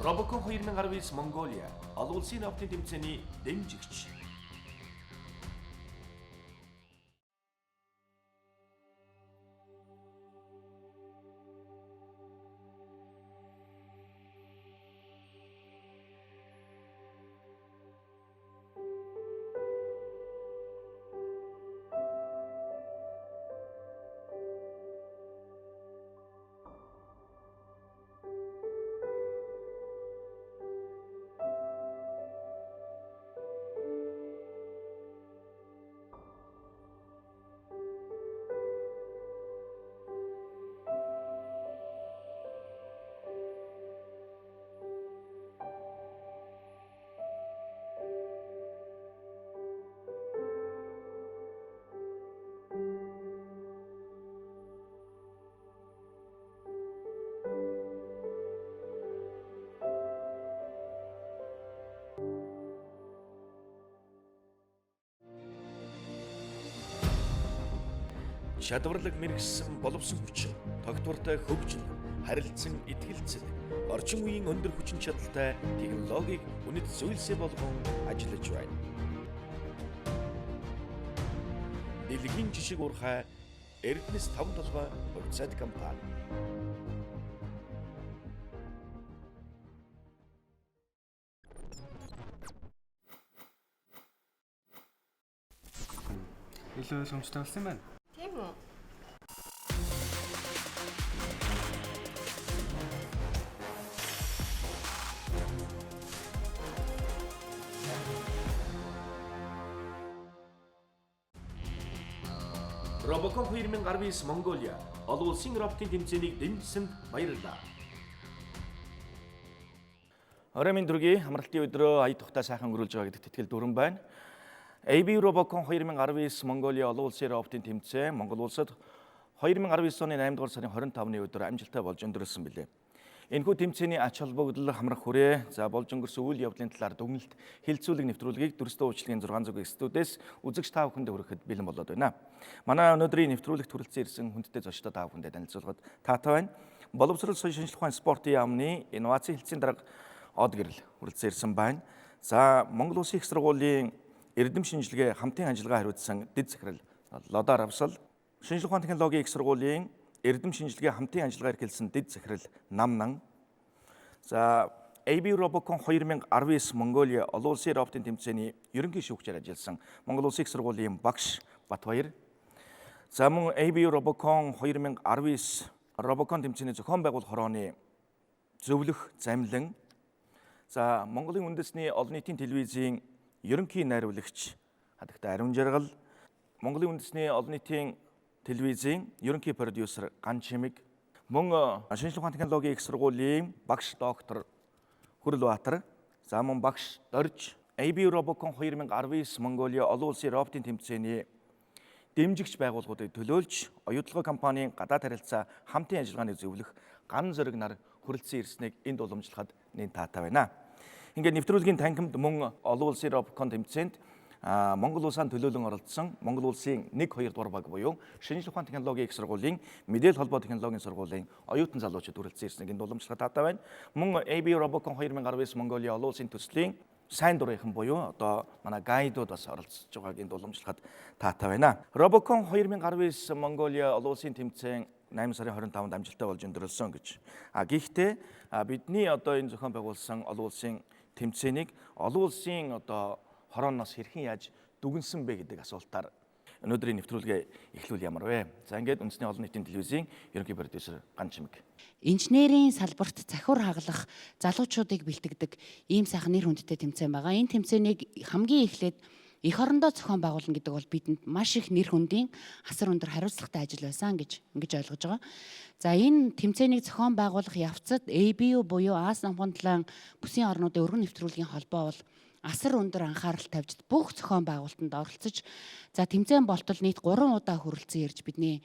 Робокон 2019 Mongolia олон улсын навтын тэмцээний дэмжигч. Шадварлаг мэрэгсэн боловсон хүчин, тогтвортой хөгжил, харилцан итгэлцэл, орчин үеийн өндөр хүчин чадалтай технологиг үнэт зүйлсээ болгон ажиллаж байна. Дэлхийн жишг урхай Эрдэнэс 5 толгой хувьцаат компани. Илүү ойлгомжтой болсон юм байна. Тийм үү? Робокон 2019 Mongolia олон улсын роботын тэмцээнийг дэмжсэнд баярлалаа. Оройн дөрөгийн амралтын өдрөө ая тухтай сайхан өнгөрүүлж байгаа гэдэгт итгэл дүүрэн байна. AB Робокон 2019 Mongolia олон улсын роботын тэмцээн Монгол улсад 2019 оны 8 дугаар сарын 25-ны өдөр амжилттай болж өндөрлсөн билээ. Энэхүү тэмцээний ач холбогдол хамрах хүрээ болж өнгөрсөн үйл явдлын талаар дүгнэлт хэлэлцүүлэг нэвтрүүлгийг дүрстэн үйлчлэгийн 600 студиэс үзэгч та бүхэнд хүрэхэд бэлэн болоод байна. Манай өнөөдрийн нэвтрүүлэгт хүрэлцэн ирсэн хүндтэй зочдод та бүхэндээ танилцуулахад таатай байна. Боловсрол соёл шинжилгээ ухааны спортын яамны инновацийн хэлтсийн дарга од гэрэл хүрэлцэн ирсэн байна. За Монгол Улсын их сургуулийн эрдэм шинжилгээ хамтын ажиллагаа хариуцсан дэд захирал Лодар Авсал, шинжилгээ ухааны технологийн их сургуулийн эрдэм шинжилгээ хамтын ажиллагаа эрхэлсэн дэд захирал Намнан. За AB Робокон 2019 Mongolia олон улсын роботын тэмцээний ерөнхий шүүгчээр ажилласан Монгол Улсын их сургуулийн багш Батбаяр. За мөн AB Робокон 2019 Робокон тэмцээний зохион байгуулах хорооны зөвлөх замлан. За Монголын үндэсний олон нийтийн телевизийн ерөнхий найруулагч хадагтай Ариун Жаргал, Монголын үндэсний олон нийтийн телевизийн ерөнхий продюсер Ган Чимэг, мөн шинжилгээ ухааны технологийн их сургуулийн багш доктор Хүрлбаатар, за мөн багш Дорж AB Робокон 2019 Mongolia олон улсын роботын тэмцээний дэмжигч байгууллагуудыг төлөөлж оюутлогоо компанийн гадаад харилцаа хамтын ажиллагааны зөвлөх Ган Зориг нар хүрэлцэн ирснийг энд уламжлахад нэн таатай байна. Ингээд нэвтрүүлгийн танхимд мөн олон улсын робокон тэмцээнд Монгол улсаа төлөөлөн оролцсон Монгол улсын 1-2 дугаар баг буюу шинжилгээ ухааны технологийн их сургуулийн мэдээлэл холбоо технологийн сургуулийн оюутан залуучууд хүрэлцэн ирснийг энд уламжлахад таатай байна. Мөн AB Робокон 2019 Mongolia олон улсын төслийн сайн дурынхан буюу одоо манай гайдууд бас оролцож байгааг энд уламжлахад таатай байна. Робокон 2019 Mongolia олон улсын тэмцээн 8 сарын 25-нд амжилттай болж өндөрлсөн гэж. Гэхдээ бидний одоо энэ зохион байгуулсан олон улсын тэмцээнийг олон улсын одоо хорооноос хэрхэн яаж дүгнсэн бэ гэдэг асуултаар өнөөдрийн нэвтрүүлгээ эхлүүл ямар вэ? За ингээд үндэсний олон нийтийн телевизийн ерөнхий продюсер Ган Чимэг. Инженерийн салбарт захиур хагалах залуучуудыг бэлтгэдэг ийм сайхан нэр хүндтэй тэмцээн байгаа. Энэ тэмцээнийг хамгийн эхлээд эх орондоо зохион байгуулна гэдэг бол бидэнд маш их нэр хүндийн асар өндөр хариуцлагатай ажил байсан гэж ойлгож байгаа. За энэ тэмцээнийг зохион байгуулах явцад ABU буюу Аз намхан талайн бүсийн орнуудын өргөн нэвтрүүлгийн холбоо бол асар өндөр анхаарал тавьж бүх зохион байгуулалтанд оролцож за тэмцээн болтол нийт 3 удаа хүрэлцэн ирж бидний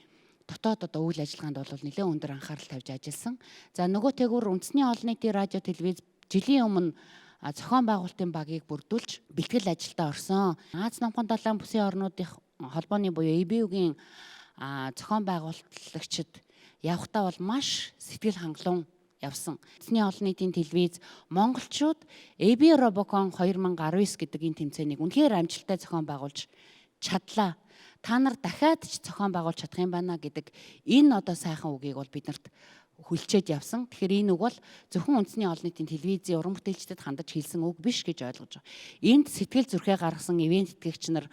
дотоод одоо үйл ажиллагаанд бол нэлээд өндөр анхаарал тавьж ажилласан. За нөгөөтэйгүр үндэсний олон нийтийн радио телевиз жилийн өмнө зохион байгуулалтын багийг бүрдүүлж бэлтгэл ажилдаа орсон. Аз намхан далайн бүсийн орнуудын холбооны буюу ABU-гийн зохион байгуулагчид явхдаа бол маш сэтгэл хангалуун явсан. Эцний олон нийтийн телевиз монголчууд AB Робокон 2019 гэдэг энэ тэмцээнийг үнэхээр амжилттай зохион байгуулж чадлаа. Та нар дахиад ч зохион байгуулж чадах юм байна гэдэг энэ одоо сайхан үгийг бол биднэрт хүлчээд явсан. Тэгэхээр энэ үг бол зөвхөн үндэсний олон нийтийн телевизийн уран бүтээлчдэд хандаж хэлсэн үг биш гэж ойлгож байгаа. Энд сэтгэл зүрхээ гаргасан ивент тэтгэгч нар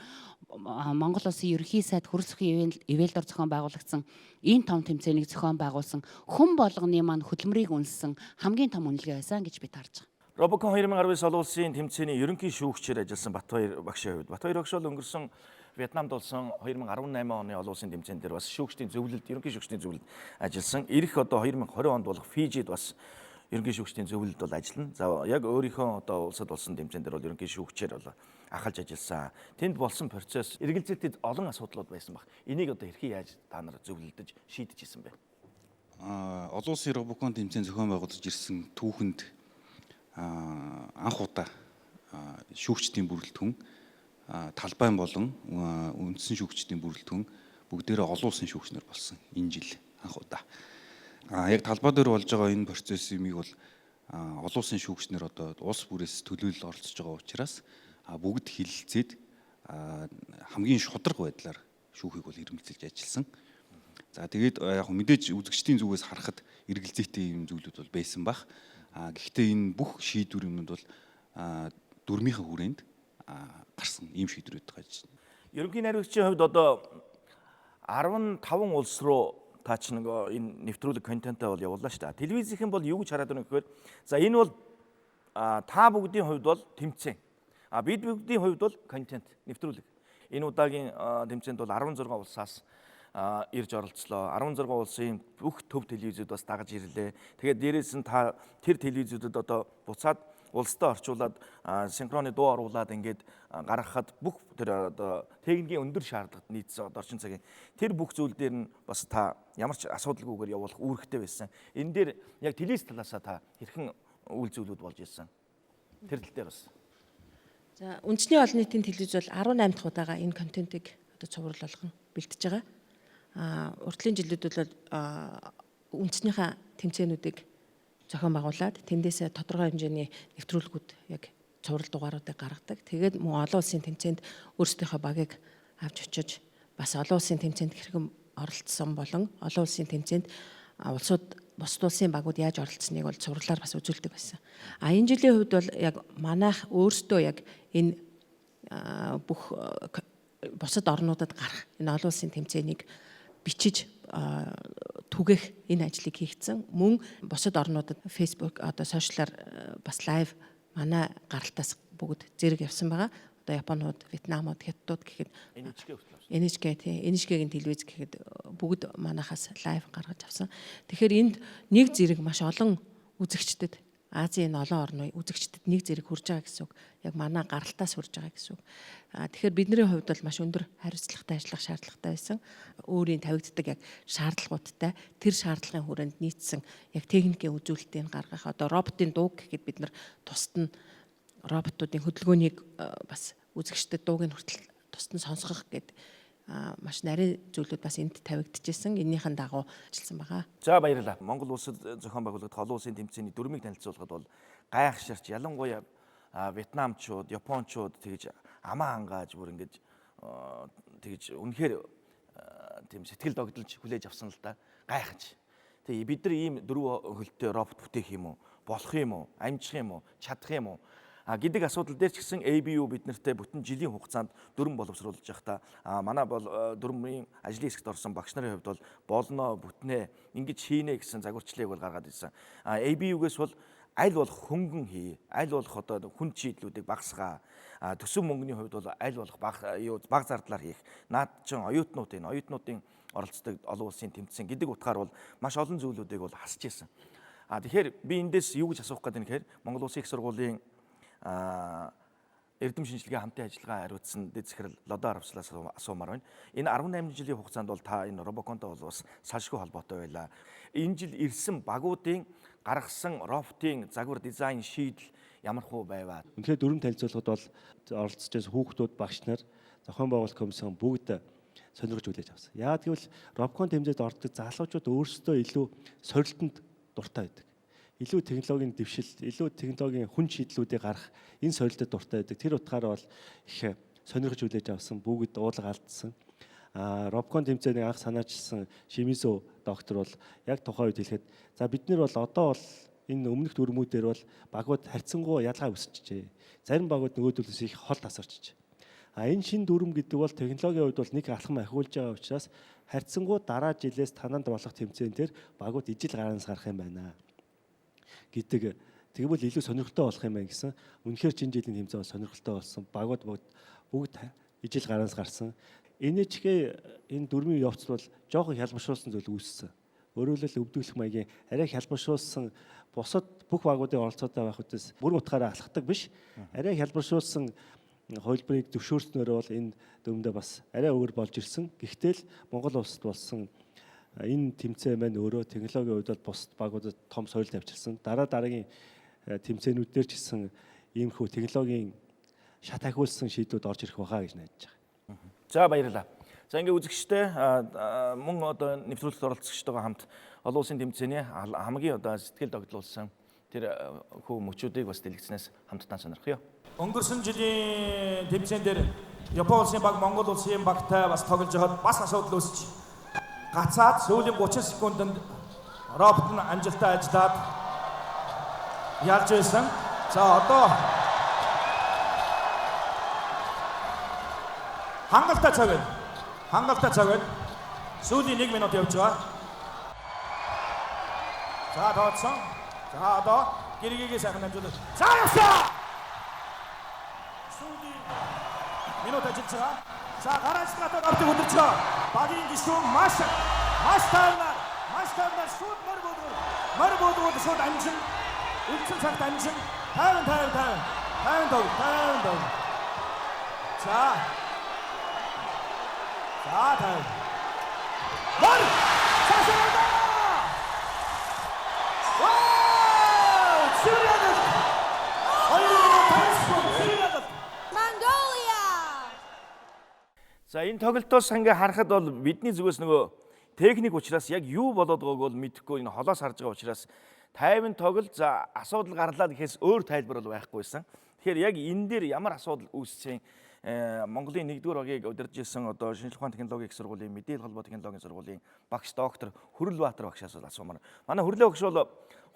Монгол Улсын ерөнхий сайд хөрсөхийн ивэлдор зохион байгуулагдсан энэ том тэмцээнийг зохион байгуулсан хүн болгоны маань хөдөлмөрийг үнэлсэн хамгийн том үнэлгээ байсан гэж би таарж байгаа. Робокон 2019 олон улсын тэмцээний ерөнхий шүүгчээр ажилласан Батбаяр багшийн хувьд Батбаяр багш бол өнгөрсөн Вьетнамд болсон 2018 оны олон улсын тэмцээн дээр бас шүүгчдийн зөвлөлд, ерөнхий шүүгчдийн зөвлөлд ажилласан. Ирэх одоо 2020 онд болох Фижид бас ерөнхий шүүгчдийн зөвлөлд бол ажиллана. За яг өөрийнхөө одоо улсад болсон тэмцээн дээр бол ерөнхий шүүгчээр бол ахалж ажилласан. Тэнд болсон процесс эргэлзээтэй олон асуудлууд байсан баг. Энийг одоо хэрхэн яаж та нар зөвлөлдөж шийдэж ирсэн бэ? Олон улсын Робокон тэмцээн зохион байгуулж ирсэн түүхэнд анх удаа шүүгчдийн бүрэлдэхүүн талбайн болон үндсэн шүүгчдийн бүрэлдэхүүн бүгдээрээ олон улсын шүүгчнэр болсон энэ жил анх удаа. Яг талбай дээр болж байгаа энэ процессын юмыг бол олон улсын шүүгчнэр одоо улс бүрээс төлөөлөл оролцож байгаа учраас бүгд хилцээд хамгийн шударга байдлаар шүүхийг бол эрмэлзэлж ажилласан. За тэгээд яг мэдээж үзэгчдийн зүгээс харахад эргэлзээтэй юм зүйлүүд бол байсан бах. Гэхдээ энэ бүх шийдвэр юмнууд бол дөрмийнхээ хүрээнд гарсан ийм шийдвэрүүд гэж. Ерөнхий найруулагчийн хувьд одоо 15 улс руу та ч нэг энэ нэвтрүүлэг контентаа бол явууллаа шүү дээ. Телевизийнхэн бол юу гэж хараад байна гэхээр за энэ бол та бүгдийн хувьд бол тэмцээн. Бид бүгдийн хувьд бол контент нэвтрүүлэг. Энэ удаагийн тэмцээнд бол 16 улсаас ирж оролцлоо. 16 улсын бүх төв телевизүүд бас дагаж ирлээ. Тэгээд дээрээс нь та тэр телевизүүдэд одоо буцаад улстай орчуулад синхроны дуу оруулаад ингээд гаргахад бүх тэр одоо техникийн өндөр шаардлагад нийцсэн орчин цагийн тэр бүх зүйл дээр нь бас та ямар ч асуудалгүйгээр явуулах үүрэгтэй байсан. Энэ дээр яг телевиз талаасаа та хэрхэн үйл зүйлүүд болж ирсэн. Тэр тал дээр бас. За үндэсний олон нийтийн телевиз бол 18 дахь удаага энэ контентыг одоо цуврал болгон бэлтэж байгаа. Уртлын жилүүд бол үндэснийхээ тэмцээнүүдийг зохион байгуулад тэндээсээ тодорхой хэмжээний нэвтрүүлгүүд яг цуврал дугааруудыг гаргадаг. Тэгээд мөн олон улсын тэмцээнд өөрсдийнхөө багийг авч очиж бас олон улсын тэмцээнд хэрхэн оролцсон болон олон улсын тэмцээнд улсууд бусад улсын багууд яаж оролцсныг бол цувралаар бас үзүүлдэг байсан. Энэ жилийн хувьд бол яг манайх өөрсдөө яг энэ бүх бусад орнуудад гарах энэ олон улсын тэмцээнийг бичиж түгэх энэ ажлыг хийгдсэн. Мөн бусад орнуудад Facebook одоо сошиалар бас лайв манай гаралтаас бүгд зэрэг явсан байгаа. Одоо Японууд, Вьетнамууд, Хятадууд гэхэд NHK-гийн телевиз гэхэд бүгд манайхаас лайв гаргаж авсан. Тэгэхээр энд нэг зэрэг маш олон үзэгчдэд Азийн олон орны үзэгчдэд нэг зэрэг хүрж байгаа гэсэн үг. Яг манай гаралтаас хүрж байгаа гэсэн үг. Тэгэхээр бидний хувьд бол маш өндөр хариуцлагатай ажиллах шаардлагатай байсан. Өөрийн тавигддаг яг шаардлагуудтай тэр шаардлагын хүрээнд нийцсэн яг техникийн үзүүлэлтийг гаргах. Одоо роботын дууг гэхэд бид нар тусад нь роботуудын хөдөлгөөнийг бас үзэгчдэд дууг нь хүртэл тусад нь сонсгох гэдэг маш нарийн зүйлүүд бас энд тавигдчихсэн. Энийхэн дагуу ажилласан байгаа. За баярлалаа. Монгол улсад зохион байгуулагдах олон улсын тэмцээний дүрмийг танилцуулахад бол гайхширч ялангуяа Вьетнамчууд, Япончууд тэгж амаа ангааж бүр ингэж тэгж үнэхээр тийм сэтгэл догдолж хүлээж авсан л да. Гайхаж. Тэгээ бид нар ийм дөрвөн хөлтэй робот бүтээх юм уу? Болох юм уу? Амжих юм уу? Чадах юм уу? Гэдэг асуудал дээр ч гэсэн ABU бид нартай бүтэн жилийн хугацаанд дүрм боловсруулж байхдаа манай бол дүрмийн ажлын хэсэгт орсон багш нарын хувьд бол болно бүтнэ ингэж хийнэ гэсэн загварчлалыг бол гаргаад ирсэн. ABU-гээс бол аль болох хөнгөн хий, аль болох одоо хүнд шийдлүүдийг багасгаа. Төсөв мөнгөний хувьд бол аль болох бага зардлаар хийх. Наад чин оюутнуудын оролцдог олон улсын тэмцээн гэдэг утгаар бол маш олон зүйлүүдийг бол хасж ирсэн. Тэгэхээр би эндээс юу гэж асуух гэдэг нь гэхээр Монгол Улсын их сургуулийн эрдэм шинжилгээ хамтын ажиллагаа хариуцсан дэд захирал Лодо Аравслаас асуумаар байна. Энэ 18 жилийн хугацаанд бол та энэ робоконтой бол бас салшгүй холбоотой байлаа. Энэ жил ирсэн багуудын гаргасан роботын загвар дизайн шийдэл ямар хөө байваа. Үнэхээр дүрм танилцуулгад бол оролцож байсан хүүхдүүд, багш нар, зохион байгуулалт комиссион бүгд сонирхож хүлээж авсан. Яагаад гэвэл робокон тэмцээнд ордог залуучууд өөрсдөө илүү сорилтонд дуртай байдаг. илүү технологийн дэвшил, илүү технологийн хүн шийдлүүдийг гарах энэ сорилтод дуртай байдаг. Тэр утгаараа бол их сонирхож хүлээж авсан, бүгд уулга алдсан. Робокон тэмцээний анх санаачилсан Шимизо доктор бол яг тухайн үед хэлэхэд за бид нар бол одоо бол энэ өмнөх дүрмүүдээр бол багууд харьцангуй ялгаа үүсчихжээ. Зарим багууд нөгөөдөлөөс их хол тасарчжээ. Энэ шин дүрм гэдэг бол технологийн хувьд бол нэг алхам ахиулж байгаа учраас харьцангуй дараа жилээс тананд болох тэмцээн дээр багууд ижил гараанаас гарах юм байна гэдэг. Тэгвэл илүү сонирхолтой болох юм байна гэсэн. Үнэхээр шинэ жилийн тэмцээн бол сонирхолтой болсон. Багууд бүгд ижил гараанаас гарсан. Энэчгээ энэ дүрмийн явц бол жоохон хялбаршуулсан зүйл үүссэн. Өөрөөр хэлбэл өвдөгдөх маягийн арай хялбаршуулсан бусад бүх багуудын оролцоотой байх үедээс бүр утгаараа алхахдаг биш. Арай хялбаршуулсан хувилбарыг зөвшөөрснөөр бол энэ дүрмдээ бас арай өөр болж ирсэн. Гэхдээ л Монгол улсад болсон энэ тэмцээн маань өөрөө технологийн хувьд бол бусад багуудад том сорилт авчирсан. Дараагийн тэмцээнүүдээр ч гэсэн иймэрхүү технологийн шат ахиулсан шийдвүүд орж ирэх байхаа гэж найдаж байгаа. За баярлалаа. За ингээ үзэгчтэй мөн одоо нэвтрүүлэгт оролцогчтойгоо хамт олон улсын тэмцээний хамгийн одоо сэтгэл догдлуулсан тэр хүү мөчүүдийг бас дэлгэцнээс хамтдаа сонирхъё. Өнгөрсөн жилийн тэмцээн дээр Япон улсын баг Монгол улсын багтай бас тоглож байхад бас асуудал үүсч гацаад сүүлийн 30 секундэд робот нь амжилттай ажиллаад ялж байсан. За одоо хангалттай цаг байна. Хангалттай цаг байна. Сүүлийн 1 минут явж байгаа. За тооцсон. За одоо гэргийгээ сайхан амжуулаад. За явсаа. Сүүлийн минут ажиллаж байгаа. За гараж гатад автыг өдөрч байгаа. Багийн гишүүн маш тайвнаар шууд мөр бодгол шууд амжин. Үлдсэн цагт амжин. 50 тав. За тав. Мөр! Сасарада! Вау! Сирияда! Mongolia! За энэ тоглолтоос ингээ харахад бол бидний зүгээс нөгөө техник учраас яг юу болоод байгааг бол мэдэхгүй энэ холоос харж байгаа учраас тайван тоглолт за асуудал гарлаа гэхээс өөр тайлбар бол байхгүйсэн. Тэгэхээр яг энэ дээр ямар асуудал үүссэн Монголын 1-р багийг удирдах гэсэн одоо шинжлэх ухааны технологийн их сургуулийн мэдээлэл холбоо технологийн сургуулийн багш доктор Хүрлбаатар багшаас асуумаар. Манай Хүрлээ багш бол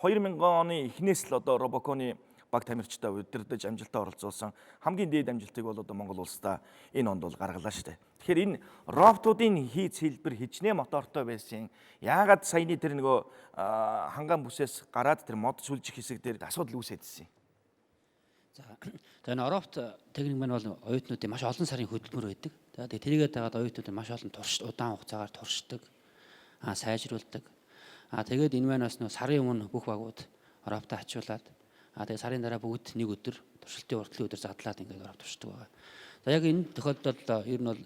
2000 оны эхнээс л одоо Робоконы баг тамирчтай удирдах амжилттай оролцуулсан. Хамгийн дээд амжилтыг бол одоо Монгол улсдаа энэ онд бол гаргалаа шүү дээ. Тэгэхээр энэ роботуудын хийц хэлбэр хичнээн мотортой байсан. Яагаад саяны тэр нөгөө хангаан бүсээс гараад тэр мод сүлжих хэсэг дээр асуудал үүсэжсэн юм. За энэ робот техник маань бол оюутнуудын маш олон сарын хөдөлмөр байдаг. Тэгээд тэрийгээ дагаад оюутнууд маш олон удаан хугацаагаар туршдаг, сайжруулдаг. Тэгээд энэ маань бас нөө сарын өмнө бүх багууд роботоо ачуулаад тэгээд сарын дараа бүгд нэг өдөр туршилтын уртлын өдөр задлаад ингээд робот туршдаг байгаа. За яг энэ тохиолдолд ер нь бол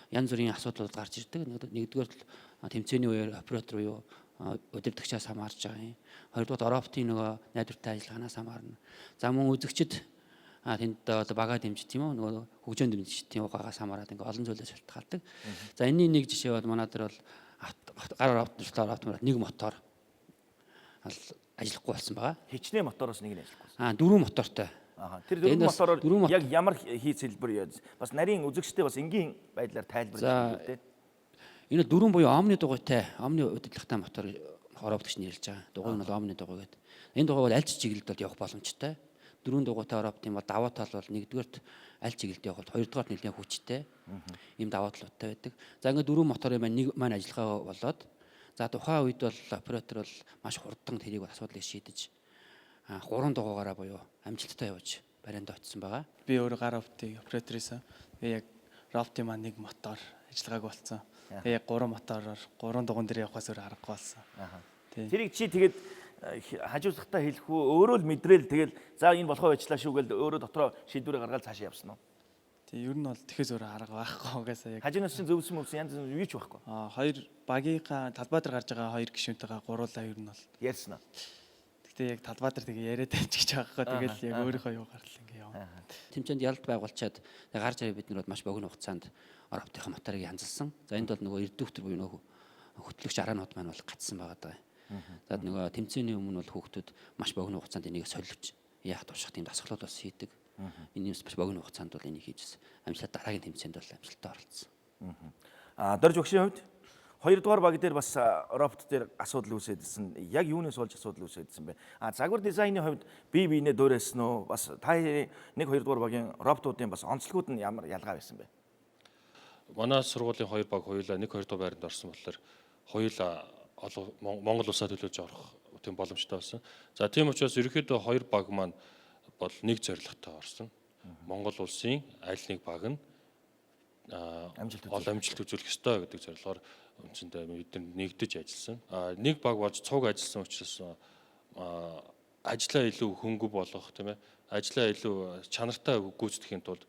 янз бүрийн асуудлууд гарч ирдэг. Нэгдүгээр л тэмцээний үеэр оператор буюу удирдагчаас хамаарч байгаа юм. Хоёрдугаар роботын нөгөө найдвартай ажиллагаанаас хамаарна. За мөн үзэгчд тэнд одоо багаа дэмжих тийм үү нөгөө хөгжөөнд дэмжих тийм угаагаас хамаарат ингээ олон зүйлээс шалтгаалдаг. За энэний нэг жишээ бол манай дээр бол гар робот нэг мотор ажиллахгүй болсон байгаа. Хичнээн мотороос нэг нь ажиллахгүй. 4 мотортой. Тэр 4 мотороор яг ямар хийц хэлбэр яа. Бас нарийн үзэгчтэй бас энгийн байдлаар тайлбарлаж байна үү? Энэ 4 буюу омны дугуйтай, омны удирдлагатай мотор робот гэж нэрлэж байгаа. Дугуй нь бол омны дугуй гэдэг. Энэ дугуй бол аль ч чиглэлд бол явах боломжтой. 4 дугуйтай роботын бол даваа тал бол нэгдүгээрт аль чиглэлд явах бол хоёрдугаарт нэлээд хүчтэй. Ийм даваа талуудтай байдаг. За ингээд 4 моторын нэг маань ажиллагаа болоод за тухайн үед бол оператор бол маш хурдан тэрийг асуудлыг шийдэж 3 дугуйгаараа буюу амжилттай явж барианд очсон байгаа. Би өөрөө гар роботын оператор байсан. Тэгээ яг роботын маань нэг мотор ажиллагааг болсон. Тэгээ 3 мотороор 3 дугуйн дээр явахаас өөр аргагүй болсон. Тэрийг чи тэгээд хажуулагтаа хэлэх үү өөрөө л мэдрээл тэгэл за энэ болохоо ажиллаа шүү гэл өөрөө дотроо шийдвэрээ гаргаад цаашаа явсан уу? Тэгээ ер нь бол тэхээс өөр арга байхгүй угаасаа яг хажуунаас чинь зөвсөн мөвсөн янз бүр юу ч байхгүй. Хоёр багийнхаа талбай дээр гарч байгаа хоёр гишүүнтэйгээ гуруулаа ер нь бол ярьсан уу? Гэтэ яг талбай дээр тэгээ яриад тайчих байгаа байхгүй тэгэл яг өөрийнхөө юу гарлаа ингээ яваа. Тэмцээнд ялалт байгуулчаад гарч ирээ бид нар бас богино хугацаанд роботын моторыг янзалсан. За энд бол нөгөө эрдүүхтэр буюу нөгөө хөтлөгч араанууд маань бол гацсан байгаа даа. За нөгөө тэмцээний өмнө бол хүүхдүүд маш богино хугацаанд энийг солиулж яах турших тийм дасгалууд бас хийдэг. Энэ юм маш богино хугацаанд бол энийг хийжсэн. Амжилттай дараагийн тэмцээнд бол амжилттай оролцсон. Дорж өгшийн хувьд 2 дугаар баг дээр бас робот дээр асуудал үүсэжсэн. Яг юунаас болж асуудал үүсэжсэн бэ? Загвар дизайны хувьд бие биенээ дөөрөөсөн үү? Бас та 1 2 дугаар багийн роботуудын бас онцлогуд нь ямар ялгаа байсан бэ? Манай сургуулийн 2 баг хоёулаа 1 2 дугаар байранд орсон болохоор хоёулаа Монгол улсаа төлөөж орох тийм боломжтой болсон. За тийм учраас ерөнхийдөө 2 баг маань бол нэг зорилготой орсон. Монгол улсын аль нэг баг нь амжилт үзүүлэх ёстой гэдэг зорилгоор үндсэндээ бид нэгдэж ажилласан. Нэг баг болж цуг ажилласан учраас ажлаа илүү хөнгө болгох тийм ээ. Ажлаа илүү чанартай гүйцэтгэхийн тулд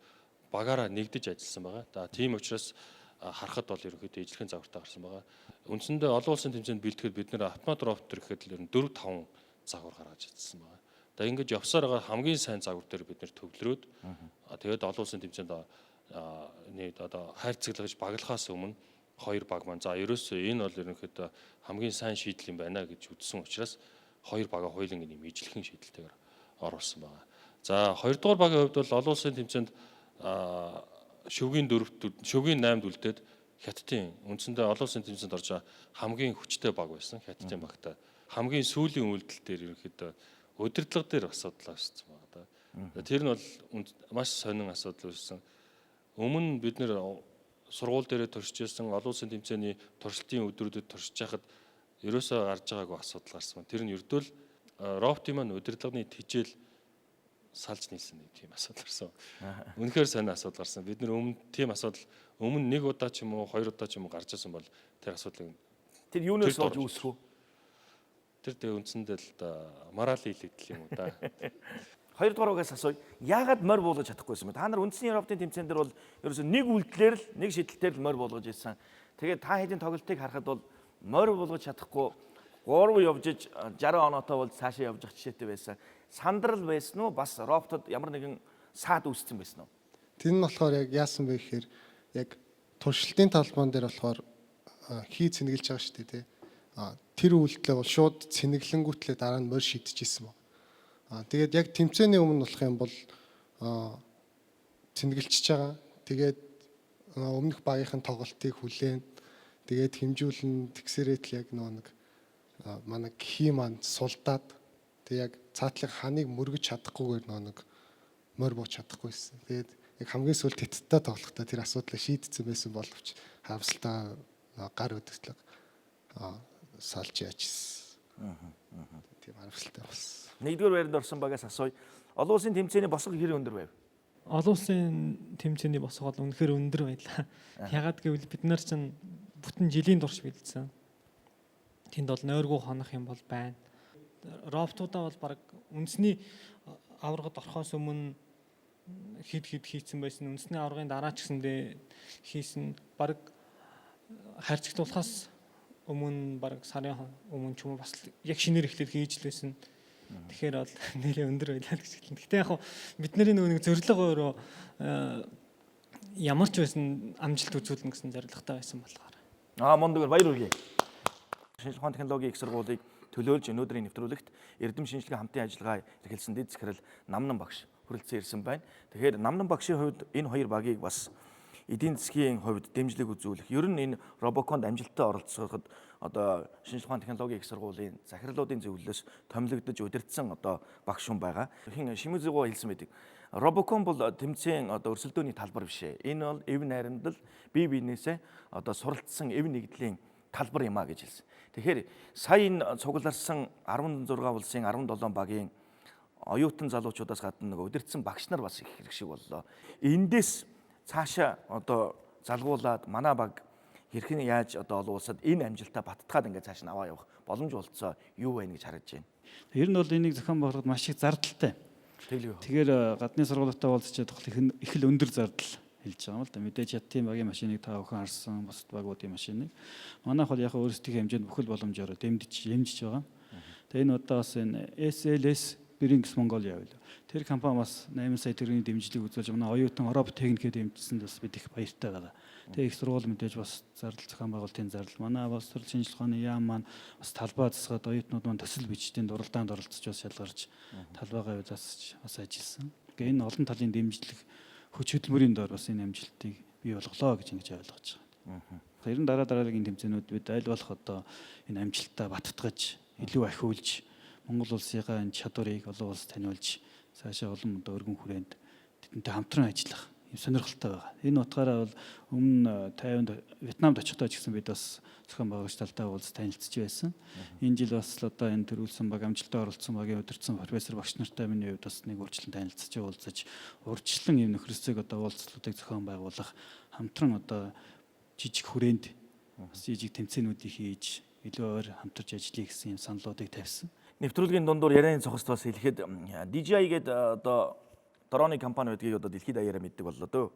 багаараа нэгдэж ажилласан байгаа. Тийм учраас харахад бол ерөнхийдөө ижлэхэн загвартай гарсан байгаа. Үндсэндээ олон улсын тэмцээнд бэлтгэхэд бид нэр автомат робот гэхэд л ер нь 4 5 загвар гаргаж ажилласан байгаа. Ингэж явсаар байгаа хамгийн сайн загвар дээр бид нэр төвлөрөөд тэгээд олон улсын тэмцээнд одоо хайрцаглагж баглахаас өмнө 2 баг маань за ерөөсөө энэ бол ерөнхийдөө хамгийн сайн шийдэл юм байна гэж үзсэн учраас 2 бага хоёулын ийм ижлэхэн шийдэлтэйгээр оруулсан байгаа. За 2 дугаар багийн хувьд бол олон улсын тэмцээнд шүвгийн 8-д үлдээд Хятадын үндсэндээ олон улсын тэмцээнд орж байгаа хамгийн хүчтэй баг байсан. Хятадын багтай хамгийн сүүлийн үйлдэл дээр ерөнхийдөө удирдлага дээр асуудал үүссэн байгаа да. Тэр нь бол маш сонин асуудал үүссэн. Өмнө бид нэр сургууль дээрээ туршиж байсан олон улсын тэмцээний туршилтын өдрүүдэд туршиж байхад ерөөсөө гарч байгаагүй асуудал гарсан. Тэр нь ердөө л роботын маань удирдлагын хичээл салж нийлсэн нэг тийм асуудал гарсан. Үнэхээр сонир асуудал гарсан. Бид нэр өмнө тийм асуудал өмнө 1 удаа ч юм уу 2 удаа ч юм уу гарч ирсэн бол тэр асуудлыг тэр юунаас болж үүсэх вэ? Тэр дээ үндсэндээ л мораль илэгдэл юм уу да. 2 дугаар багаас асууя. Яагаад морь буулгаж чадахгүйсэн бэ? Та нар үндэсний роботын тэмцээн дээр бол ерөөсөө нэг үйлдэлээр л нэг шийдэлтээр л морь буулгаж ирсэн. Тэгээд та хэдийн тоглолтыг харахад бол морь буулгаж чадахгүй 3 явж 60 оноотой бол цаашаа явж явах жишээтэй байсан. Сандрал байсан уу? Бас роботод ямар нэгэн саад үүссэн байсан уу? Тэр нь болохоор яг яасан бэ гэхээр яг туршилтын талбайн дээр болохоор хий цэнэглэж байгаа шүү дээ тий. Тэр үйлдэлээ бол шууд цэнэглэнгүүтлээ дараа нь морь шидчихсэн баг. Тэгээд яг тэмцээний өмнө болох юм бол цэнэглэж байгаа. Тэгээд өмнөх багийнхан тоглолтыг хүлээн тэгээд хэмжүүлэн тэгсэрээд л яг нэг манай хий маань сулдаад тэг яг цаатлаг ханыг мөргөж чадахгүйгээр нэг морь бууж чадахгүйсэн. Тэгээд яг хамгийн сүүлд Хятадтай тоглохдоо тэр асуудлыг шийдсэн байсан боловч хавсалтаа гар өдөслөг салж яажсэн. Тийм харамсалтай болсон. 1-р байранд орсон багаас асууя. Олон улсын тэмцээний босго хэр өндөр байв? Олон улсын тэмцээний босго бол үнэхээр өндөр байлаа. Ягаад гэвэл бид нар чинь бүтэн жилийн турш бэлдсэн. Тэнд бол нойргүй хонох юм бол байна. Роботуудаа бол баг үндэсний аваргад орохоос өмнө хид хийцэн байсан. Үндэсний аваргын дараа ч гэсэндээ хийсэн баг хайрцагтуулахаас өмнө баг сарын өмнө ч юм уу бас яг шинээр эхлээд хийж лээсэн. Тэгэхээр бол нэлээ өндөр байлаа гэж хэлнэ. Гэтэ яг бидний нэг зорилго өөрөө ямар ч байсан амжилт үзүүлнэ гэсэн зорилготой байсан болохоор. Мондөөр баяр хүргэе. Шинжлэх ухааны технологийн их сургуулийг төлөөлж өнөөдрийн нэвтрүүлэгт эрдэм шинжилгээ хамтын ажиллагаа эрхэлсэн дэд захирал Намнан багш хүрэлцэн ирсэн байна. Тэгэхээр Намнан багшийн хувьд энэ 2 багийг бас эдийн засгийн хувьд дэмжлэг үзүүлэх. Ер нь энэ Робоконд амжилттай оролцоход одоо шинжлэх ухааны технологийн их сургуулийн захирлуудын зөвлөлөөс томилогдож удирдсан одоо багш хүн байгаа. Хин Шимүзэгөө хэлсэн байдаг. Робокон бол тэмцээн одоо өрсөлдөөний талбар биш ээ. Энэ бол эв найрамдал бие биенээсээ одоо суралцсан эв нэгдлийн талбар юм а гэж хэлсэн. Тэгэхээр сая энэ цугларсан 16 улсын 17 багийн оюутан залуучуудаас гадна нэг удирдсан багш нар бас их хэрэг шиг боллоо. Эндээс цаашаа одоо залгуулад манай баг хэрхэн яаж одоо олон улсад энэ амжилтаа баттгаад ингээд цааш нь аваа явах боломж олцоо юу вэ гэж харагдж байна. Ер нь бол энийг зохион байгуулахад маш их зардалтай. Тэгэхээр гадны сургуулиудаа уулзчаад их л өндөр зардал хэлж байгаа юм л да. Мэдээж ядтын багийн машиныг та бүхэн харсан, бусад багуудын машиныг. Манайх бол яг өөрсдийнхээ хэмжээнд бүхэл боломжоор дэмжиж байгаа. Тэгээ энэ удаа бас энэ SLS Brinks Mongolia байлаа. Тэр компани бас 8 сая төгрөгийн дэмжлэг үзүүлж манай оюутан робот техникээ дэмжсэнд бас бид их баяртай байгаа. Тэгээ их сургууль мэдээж бас зардал зохион байгуулалтын зардал манай боловсрол шинжилгээ ухааны яам маань бас талбай засгаад оюутнууд маань төсөл бичтийн дуралдаанд оролцож бас шалгарч талбайгаа засаж бас ажилласан. Тэгээ энэ олон талын дэмжлэг хүч хөдөлмөрийн доор бас энэ амжилтыг бий болголоо гэж ингэж ойлгож байгаа. Ер нь дараагийн тэмцээнүүд бид аль болох одоо энэ амжилтаа баттгаж илүү ахиулж Монгол улсынхаа энэ чадварыг олон улс таниулж цаашаа олон одоо өргөн хүрээнд тэдэнтэй хамтран ажиллах юм сонирхолтой байгаа. Энэ утгаараа бол өмнө 50-нд Вьетнамд очихдоо ч гэсэн бид бас зохион байгуулагч талтай уулз танилцж байсан. Энэ жил бас одоо энэ төрүүлсэн баг амжилтанд оролцсон багийн удирдсан профессор багш нартай миний хувьд бас нэг урьдчилан танилцж уулзаж урьдчилан юм нөхрөсцөг одоо уулзлуудыг зохион байгуулах хамтран одоо жижиг хүрээнд бас жижиг тэмцээнүүдийг хийж илүү ойр хамтарч ажиллая гэсэн юм саналуудыг тавьсан. Нэвтрүүлгийн дундуур ярианы цогцост бас хэлэхэд DJI гэдэг одоо дроны компани байдгийг одоо дэлхийд даяараа мэддэг боллоо дөө.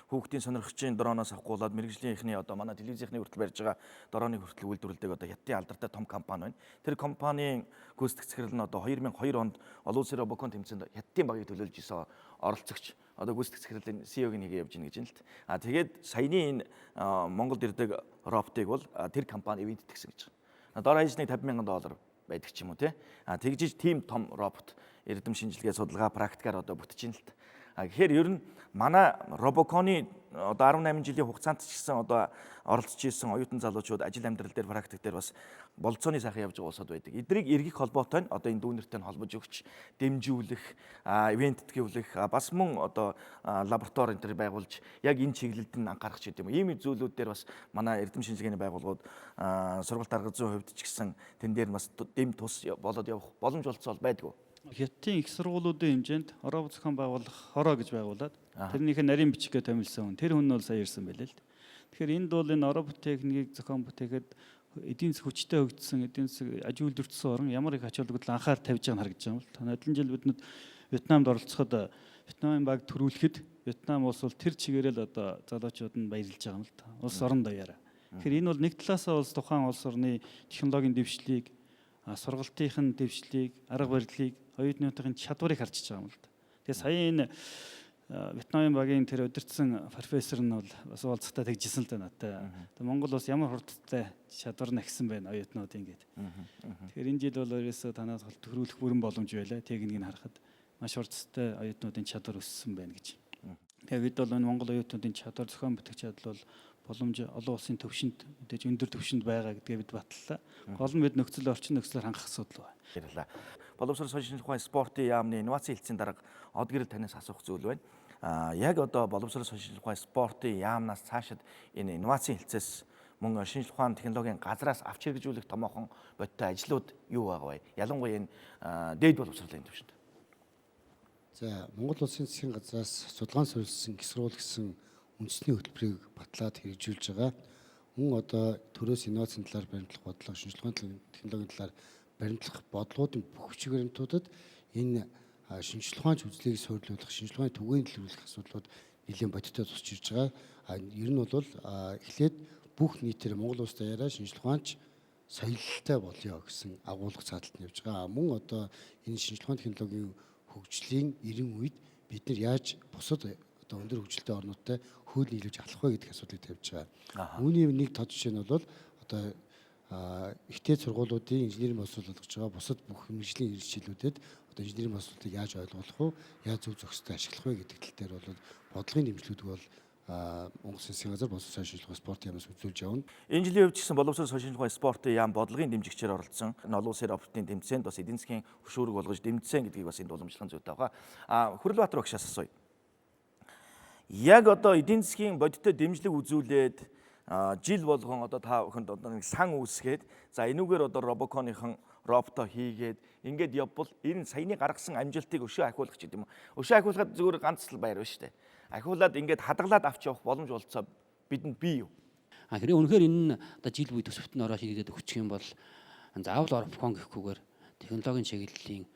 Хүүхдийн сонирхчийн дроноос авахгүйгээд мэрэгжлийнхний одоо манай телевизийнхний хүртэл барьж байгаа дроны хүртэл үйлдвэрлэдэг одоо хятадын алдартай том компани байна. Тэр компанийн гүйцэтгэгчрэл нь одоо 2002 онд олон улсын Робокон тэмцээнд хятадын багийг төлөөлж исэн оролцогч одоо гүйцэтгэгчрэлийн CEO-г нэгэ явж гин гэж юм л т. Тэгээд саяны энэ Монголд ирдэг роботыг бол тэр компани ивэнтдэгсэн гэж байгаа. Дор хаяж нэг $50,000 байдаг ч юм уу те. Тэгжиж тийм том робот эрдэм шинжилгээ судалгаа практикаар одоо бүтэж ин л та. Тэгэхээр ер нь манай Робоконы одоо 18 жилийн хугацаанд ч гэсэн одоо оролцож исэн оюутан залуучууд ажил амьдрал дээр практик дээр бас бололцооны сайхан явж байгаа улсууд байдаг. Эднийг эргэх холбоотой нь одоо энэ дүүнертэй нь холбож өгч дэмжүүлэх, ивент тгүүлэх, бас мөн одоо лаборатори энэ төр байгуулж яг энэ чиглэлд нь анхаарах ч гэдэг юм. Ийм зүйлүүд дээр бас манай эрдэм шинжилгээний байгууллагууд сургалт арга зүйн хувьд ч гэсэн тэн дээр бас дэм тус болоод явах боломж олцол байдгүй. Хятадын их сургуулиудын хэмжээнд робот зохион байгуулах хороо гэж байгуулад тэрнийхээ нарийн бичгээ томилсон хүн. Тэр хүн нь бол сая ирсэн байлээ л. Тэгэхээр энд бол энэ робот техникийг зохион бүтээхэд эдийн засаг хүчтэй хөгжсөн, эдийн засаг аж үйлдвэрчсэн орн ямар их ач холбогдол анхаар тавьж байгааг харагдаж байгаа юм л. Нодлон жил биднүүд Вьетнамд оролцоход Вьетнамын баг төрүүлэхэд Вьетнам улс бол тэр чигээрээ л одоо залуучууд нь баярлж байгаа юм л. Улс орон даяараа. Тэгэхээр энэ бол нэг талаасаа улс тухайн улс орны технологийн дэвшлийг, сургалтын дэвшлийг, арга барилыг, оюутнуудын чадварыг харж байгаа юм л. Тэгээ сая энэ Вьетнамын багийн тэр удирдсан профессор нь бол бас уулзахтаа тэгжсэн л да надтай. Монгол бас ямар хурдтай чадвар нэгсэн байна оюутнуудын гээд. Тэгэхээр энэ жил бол ерөөсөө танаас төрүүлэх бүрэн боломж байлаа. Техникийг харахад маш хурдтай оюутнуудын чадвар өссөн байна гэж. Тэгээ бид бол энэ Монгол оюутнуудын чадвар зохион бүтэх чадал бол боломж олон улсын төвшөнд мэдээж өндөр төвшөнд байгаа гэдгээ бид батллаа. Гол нь бид нөхцөл орчин нөхцөлөөр хангах асуудал байна. Баярлалаа. Боловсрол сонирхлын ухаан спортын яамны инновацийн хэлтсийн дарга од гэрэл танаас асуух зүйл байна. Яг одоо боловсрол сонирхлын ухаан спортын яамнаас цаашид энэ инновацийн хэлтсээс мөн шинжлэх ухааны технологийн газраас авч хэрэгжүүлэх томоохон бодиттой ажлууд юу байгаа вэ? Ялангуяа энэ дээд боловсролын төвшөнд. За Монгол улсын засгийн газраас судалгаан суурилсан их сургууль гэсэн үндэсний хөтөлбөрийг батлаад хэрэгжүүлж байгаа. Мөн одоо төрөөс инновацийн талаар баримтлах бодлого, шинжлэх ухааны технологийн талаар баримтлах бодлогын бүх хүч баримтуудад энэ шинжлэх ухааны үзлийг суйрлуулах, шинжлэх ухааны түгээн дэлгэрүүлэх асуудлууд нэлээд бодиттой тусч ирж байгаа. Ер нь бол эхлээд бүх нийтээр Монгол улс даяараа шинжлэх ухаанч соёлтой болёо гэсэн агуулга цааталт нь явж байгаа. Мөн одоо энэ шинжлэх ухааны технологийн хөгжлийн эрен үед бид нар яаж бусад одоо өндөр хөгжилтэй орнуудтай хөл нийлүүлж алах вэ гэдэг асуудлыг тавьж байгаа. Үүний нэг тод жишээ нь бол одоо ихтэй сургуулиудын инженерийн боловсрол болгож байгаа бусад бүх мэргэжлийн хэрэгжилүүдэд одоо инженерийн боловсролыг яаж ойлгох вэ, яаж зөв зохистой ашиглах вэ гэдэг тал дээр бол бодлогын дэмжлэгүүд бол Монгол Засгийн газар боловсрол шинжилгээ спортын яамаас үзүүлж явна. Энэ жилийн үед ч гэсэн боловсрол шинжилгээ спортын яам бодлогын дэмжигчээр оролцсон. Олон улсын роботын тэмцээнд бас эдийн засгийн хөшүүрэг болгож дэмжсэн гэдгийг бас энд уламжлах зүйтэй байгаа. Хүрлбаатар багшаас асууя. Яг одоо эдийн засгийн бодиттой дэмжлэг үзүүлээд жил болгон одоо та бүхэнд одоо нэг сан үүсгээд за энүүгээр одоо Робоконыхон робото хийгээд ингээд явбал энэ саяны гаргасан амжилтыг өшөө ахиулах гэдэг юм. Өшөө ахиулахад зөвхөн ганц л байр ба штэ. Ахиулаад ингээд хадгалаад авч явах боломж олцоо бидэнд бий юу? Тэгэхээр үнэхээр энэ одоо жил буй төсөвтөнд ороо хийгээд өгчих юм бол заавал Робокон гэхгүйгээр технологийн чиглэлийн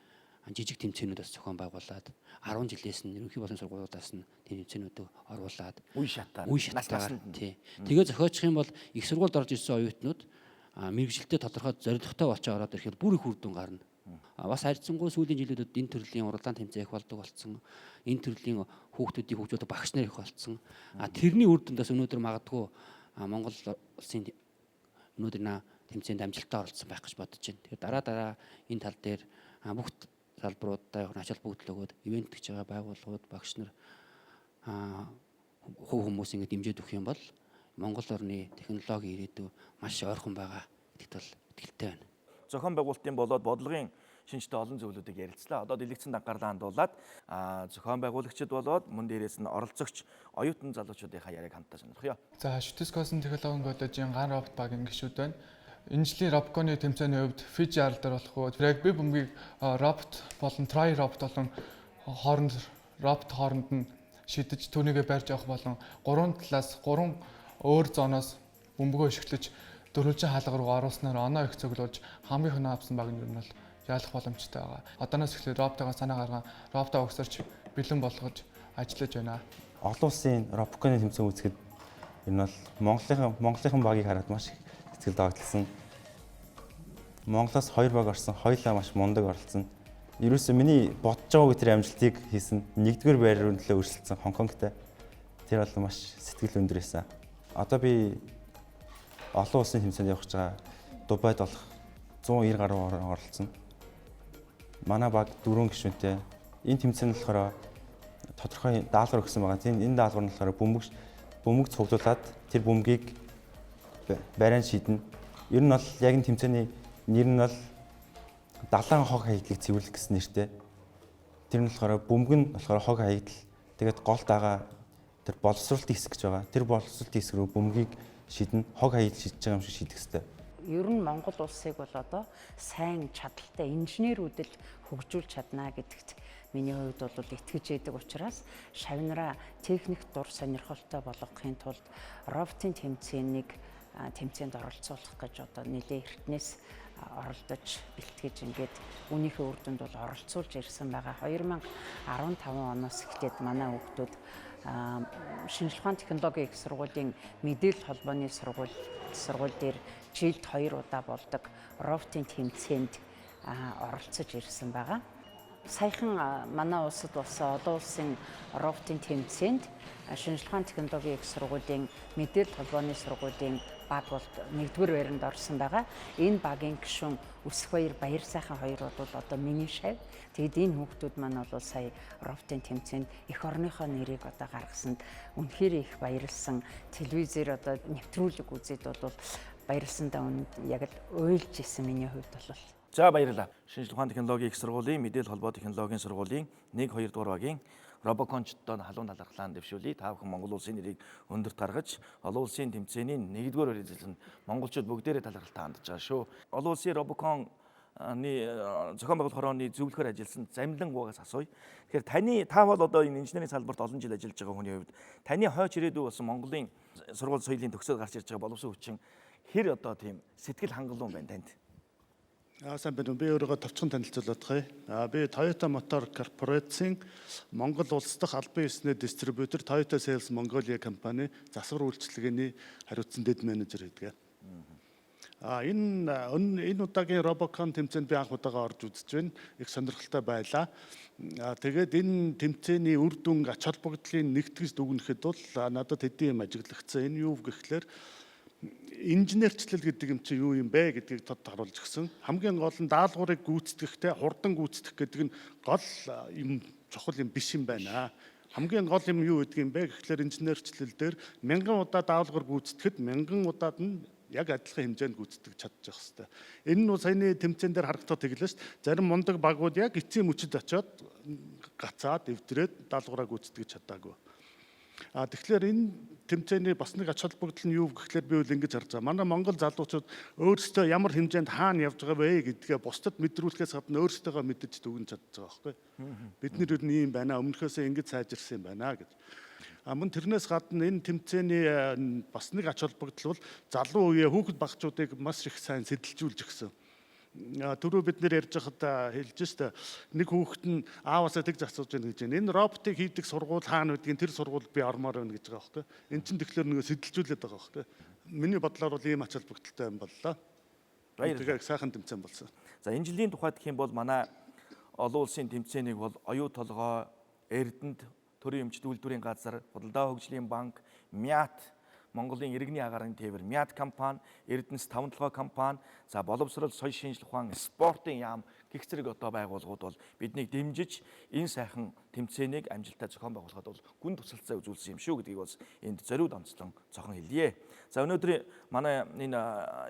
жижиг тэмцээнүүдээс зохион байгуулад 10 жилээс нь ерөнхий болон сургуулиудаас нь тэмцээнүүдийг оруулад үе шатаар тий. Тэгээ зохиочих юм бол их сургуульд орж ирсэн оюутнууд мэргэжилтэд тодорхой зорилготой болчоо ороод ирэхээр бүр их үр дүн гарна. Бас харьцангуй сүүлийн жилүүдэд энэ төрлийн уралдаан тэмцээн их болдог болсон. Энэ төрлийн хүүхдүүдийг хөгжүүлдэг багш нар их болсон. Тэрний үр дүндээс өнөөдөр магадгүй Монгол улсын өнөөдөр тэмцээнд амжилттай оролцсон байх гэж бодож байна. Тэгэхээр дараа энэ тал дээр бүх салбаруудаа ач холбогдол өгөөд ивент гэж байгаа байгууллагууд багш нар хувь хүмүүс ингэ дэмжиж өгөх юм бол Монгол орны технологи ирээдүй маш ойрхон байгаа гэдэгт бол итгэлтэй байна. Зохион байгуулалтын болоод бодлогын шинжтэй олон зүйлүүдийг ярилцлаа. Одоо дэлгэцэн анхаарлаа хандуулаад зохион байгуулагчид болоод мөн дээрээс нь оролцогч оюутан залуучуудынхаа яриаг хамтдаа сонирхъё. За Шүтэс Космос технологийн коллежийн ган робот багийн гишүүд байна. Энэ жилийн Робоконы тэмцээний хувьд Фижи арал дээр болох уу регби бөмбөгийг робот болон трай робот болон робот хооронд нь шидэж түүнийгээ барьж авах болон 3 талаас 3 өөр зоноос бөмбөгөө ишгэлж дөрвөлжин хаалга руу оруулснаар оноо их цуглуулж хамгийн хоноо авсан баг нь бол ялах боломжтой байгаа. Одооноос эхлээд роботоо санаа гарган роботоо өгсөрч бэлэн болгож ажиллаж байна. Олон улсын Робоконы тэмцээн үзэхэд энэ бол Монголын багийг хараад маш их сэтгэл дагуулсан. Монголоос 2 баг орсон, хоёулаа маш мундаг оролцсон. Ерөөсөө миний бодож байгаагүй тэр амжилтыг хийсэн. 1-р байр руу төлөө өрсөлдсөн Хонконгтой. Тэр бол маш сэтгэл өндөр байсан. Одоо би олон улсын тэмцээнд явах гэж байгаа. Дубайд болох 190 гаруй оролцсон. Манай баг 4 гишүүнтэй. Энэ тэмцээнд болохоор тодорхой даалгавар өгсөн байгаа. Энэ даалгавар нь болохоор бөмбөг цуглуулад тэр бөмбөгийг бариан шийднэ. Ер нь бол яг энэ тэмцээний нэр нь бол далайн хог хаягдлыг цэвэрлэх гэсэн нэртэй. Тэр нь болохоор бөмбөг нь болохоор хог хаягдал. Тэгээд гол дагаа тэр боловсруулалтын хэсэг гэж байгаа. Тэр боловсруулалтын хэсэг рүү бөмбөгийг шийднэ. Хог хаягдал шийдэж байгаа юм шиг шийдэх хэрэгтэй. Ер нь Монгол улсыг бол одоо сайн чадaltaй инженерүүдэл хөгжүүлж чадна гэдэгт миний хувьд бол итгэж яадаг учраас шавнараа техник дур сонирхолтой болгохын тулд роботын тэмцээнд оролцуулах гэж одоо нэлээ эртнээс оролдож бэлтгэж ингээд үүнийхээ үр дүнд бол оролцуулж ирсэн байгаа. 2015 оноос эхлээд манай хүүхдүүд шинжилгээ ухааны технологийн их сургуулийн мэдээлэл холбооны сургууль дээр жилд 2 удаа болдог роботын тэмцээнд оролцож ирсэн байгаа. Саяхан манай улсад болсон олон улсын роботын тэмцээнд шинжилгээ ухааны технологийн их сургуулийн мэдээлэл холбооны сургуулийн баг бол 1-р байранд орсон байгаа. Энэ багийн гишүүн Өсөхбаяр баяр сайхан хоёрууд бол одоо миний шав. Тэгэд энэ хүүхдүүд маань бол сая роботын тэмцээнд эх орныхоо нэрийг одоо гаргасанд үнэхээр их баярлсан. Телевизээр одоо нэвтрүүлэг үзээд бол баярлсандаа яг л уйлж исэн миний хувьд бол. За баярлалаа. Шинжилгээ ухааны технологийн их сургуулийн мэдээлэл холбоо технологийн сургуулийн 1-2 дугаар багийн Робокончтой халуун талархлаан дэвшүүлээ. Та бүхэн Монгол улсын нэрийг өндөрт гаргаж, олон улсын тэмцээний 1-р эзэлсэн монголчууд бүгдээрээ талархалтай хандж байгаа шүү. Олон улсын Робоконы зохион байгуулах хорооны зөвлөхөр ажилласан Замлан гугаас асууя. Тэгэхээр та бол одоо энэ инженерийн салбарт олон жил ажиллаж байгаа хүний хувьд таны хойч ирээдүй болсон Монголын сургууль соёлын төгсөөд гарч ирж байгаа боловсон хүчин хэр одоо тийм сэтгэл хангалуун байна танд? Сайн байна уу. Би өөрийгөө товчхон танилцуулах юм. Би Toyota Motor Corporation Монгол улс дахь албан ёсны дистрибьютор Toyota Sales Mongolia компани засвар үйлчилгээний хариуцсан дэд менежер гэдэг. Энэ удаагийн Робокон тэмцээнд би анх удаага орж үзэж байна. Их сонирхолтой байлаа. Тэгээд энэ тэмцээний үр дүн ач холбогдлын нэгтгэж дүгнэхэд бол надад хэдийн юм ажиглагдсан. Энэ юу гэхлээр инженерчлэл гэдэг юм чи юу юм бэ гэдгийг тод харуулж гисэн. Хамгийн гол нь даалгаврыг гүйцэтгэхдээ хурдан гүйцэтгэх гэдэг нь гол юм чухал юм биш юм байна. Хамгийн гол юм юу гэдэг юм бэ гэхлээр инженерчлэл дээр 1000 удаа даалгавар гүйцэтгэхэд 1000 удаад нь яг адилхан хэмжээнд гүйцэтгэж чадчих хэвээр. Энэ нь саяны тэмцээн дээр харагдаад тэглээ шүү дээ. Зарим мундаг багууд яг эцсийн мөчөд очиод гацаад эвдрээд даалгавраа гүйцэтгэж чадаагүй. Тэгэхээр энэ тэмцээний бас нэг ач холбогдол нь юу гэхлээр би үл ингэж харж байгаа. Манай Монгол залуучууд өөрсдөө ямар хэмжээнд хаана явж байгаа вэ гэдгээ бусдад мэдрүүлэхээс гадна өөрсдөө мэдэж дүгнэж чадж байгаа байхгүй. Бид нэр юу юм байна, өмнөхөөсөө ингэж сайжирсан юм байна гэж. Мөн тэрнээс гадна энэ тэмцээний бас нэг ач холбогдол бол залуу үеэ хүүхэд багчуудыг маш их сайн сэтэлжүүлж өгсөн. Түрүү бид нэр ярьж байхад хэлж штэ нэг хүүхэд нь ааваасаа тэгж асууж байна гэж байна. Энэ роботыг хийдэг сургууль хаана байдгийг тэр сургуульд би ормоор байна гэж байгаа байхгүй. Энд чинь тэгэхээр нөгөө сэтэлжүүлээд байгаа байхгүй. Миний бодлоор бол ийм ач холбогдолтой юм боллоо. Тэгээд сайхан тэмцээн болсон. За энэ жилийн тухайд гэх юм бол манай олон улсын тэмцээнийг бол оюу толгой, Эрдэнэт, төрийн эмчит үйлдвэрийн газар, Худалдаа хөгжлийн банк, МИАТ, Монголын иргэний агаарын тээвэр МИАТ компани, Эрдэнэс 5-толгой компани, за боловсрол, соёл шинжлэх ухаан, спортын яам гэх зэрэг одоо байгууллагууд бол биднийг дэмжиж энэ сайхан тэмцээнийг амжилттай зохион байгуулахад бол гүн тусалцаа үзүүлсэн юм шүү гэдгийг бас энд зориуд онцлон цохон хэлье. За өнөөдөр манай энэ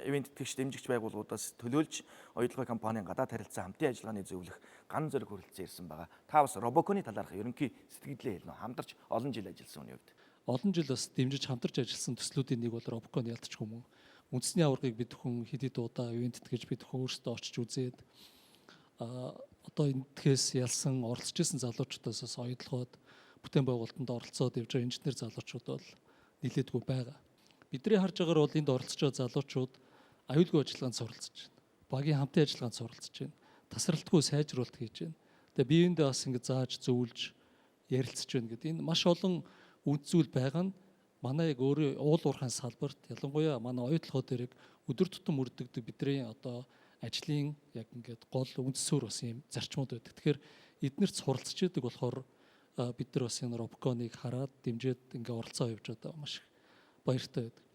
ивент тэтгэгч дэмжигч байгууллагуудаас төлөөлж оюутлогын компанийн гадаад харилцаа хамтын ажиллагааны зөвлөх ган зэрэг хүрэлцэн ирсэн байгаа. Та бас Робоконы талаарх ерөнхий сэтгэлдээ хэлнэ. Хамтарч олон жил ажилласан үний хувьд. Олон жил бас дэмжиж хамтарч ажилласан төслүүдийн нэг бол Робокон ялцчих юм уу. Үндэсний аваргыг бид бүхэн хэд удаа ивент тэтгэж бид бүхэн өөрсдөө очиж үзээд одоо энэхээс ялсан оролцож исэн залуучуудаас оюутлогод бүтээн байгуулалтанд оролцоод явж байгаа инженер залуучууд бол нилээдгүй байгаа. Бидний харж байгаагаар бол энд оролцож байгаа залуучууд аюулгүй ажиллагаанд суралцж байна. Багийн хамтын ажиллагаанд суралцж байна. Тасралтгүй сайжруулалт хийж байна. Тэгээ биеиндээ бас ингэ зааж зөвлөж ярилцж байна гэдэг. Энэ маш олон үнд зүйл байгаа нь манай яг өөрөө уул уурхайн салбарт ялангуяа манай оюутлогоо дээрэг өдөр тутам үрдэгдэг бидний одоо ажлын яг ингээд гол үндсөөр бас юм зарчмууд байдаг. Тэгэхээр эднэрт суралцж идэг болохоор бид нар бас энэ Робоконыг хараад дэмжиж ингээ оролцоо явж байгаа маш баяртай байдаг.